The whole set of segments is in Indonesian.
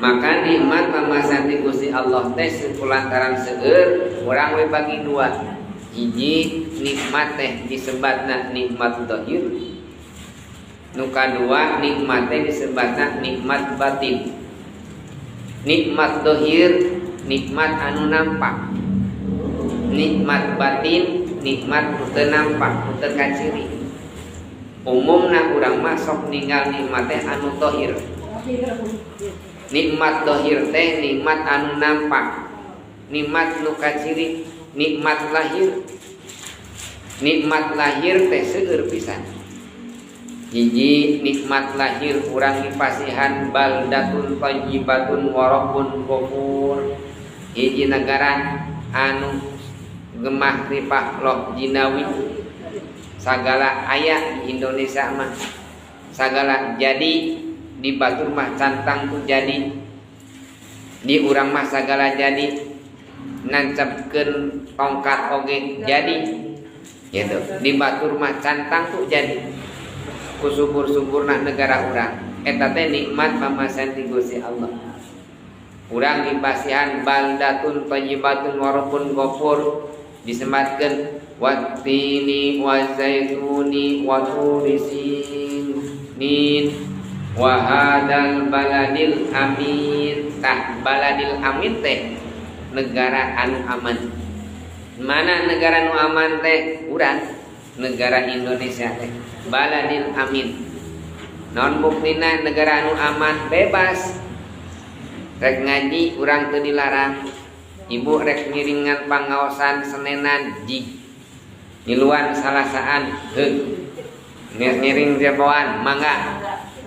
Maka nikmat mamasan di Gusti Allah teh kulantaran seueur urang we bagi dua. Hiji nikmat teh disebatna nikmat zahir. Nu kadua nikmat teh disebatna nikmat batin. Nikmat zahir nikmat anu nampak. Nikmat batin nikmat teu nampak, teu kaciri. Umumna urang mah sok ninggal nikmat teh anu zahir. Nikmat zahir teh nikmat anu nampak. Nikmat nu kaciri nikmat lahir. Nikmat lahir teh seueur pisan. Hiji nikmat lahir urang dipasihan baldatun thayyibatun wa rabbun ghafur. Hiji negara anu gemah ripah loh jinawi. Sagala aya di Indonesia mah sagala jadi di batur mah cantang tu jadi di urang mah sagala jadi nancepkeun tongkat oge jadi gitu di batur mah cantang tu jadi ku subur-suburna negara urang eta teh nikmat pamasan ti Gusti Allah. Urang dipasihan baldatun thayyibatun wa rabbun ghafur disematkeun wattini wa zaituni wa turisinin wa hadal baladil amin. Tah baladil amin teh negara anu aman. Mana negara anu aman teh? Urang negara Indonesia teh baladil amin. Non buktina negara anu aman bebas. Rek ngaji urang teu dilarang. Ibu rek ngiringan pangaosan senenan jig niluan salasaan ngiring jeboan mangga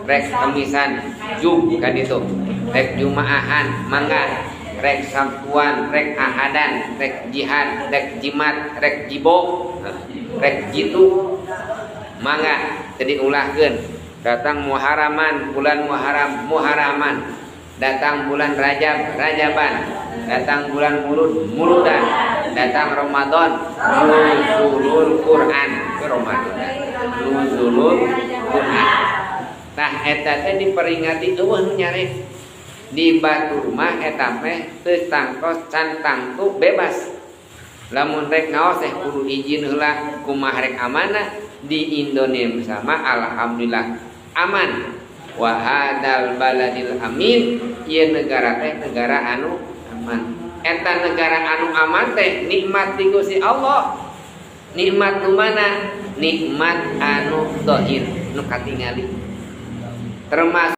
rek kemisan jug kan itu rek jumaahan mangga rek sabtuan rek ahadan rek jihad rek jimat rek jibo rek jitu mangga teu diulahkeun. Datang Muharraman bulan Muharraman, datang bulan Rajab Rajaban, datang bulan Mulud Muludan, datang Ramadan nuzulul Quran ke Ramadan nuzulul Quran. Tah eta teh diperingati eueuh nu nyare di batur mah eta teh teu tangkos cantang tu bebas. Lamun rek ngaos teh kudu izin heula kumaha rek amanah. Di Indonesia mah alhamdulillah aman. Wa hadal baladil amin, ieu negara teh negara anu aman. Eta negara anu aman teh nikmat ti Gusti Allah. Nikmat nu mana? Nikmat anu zahir nu katingali. Termasuk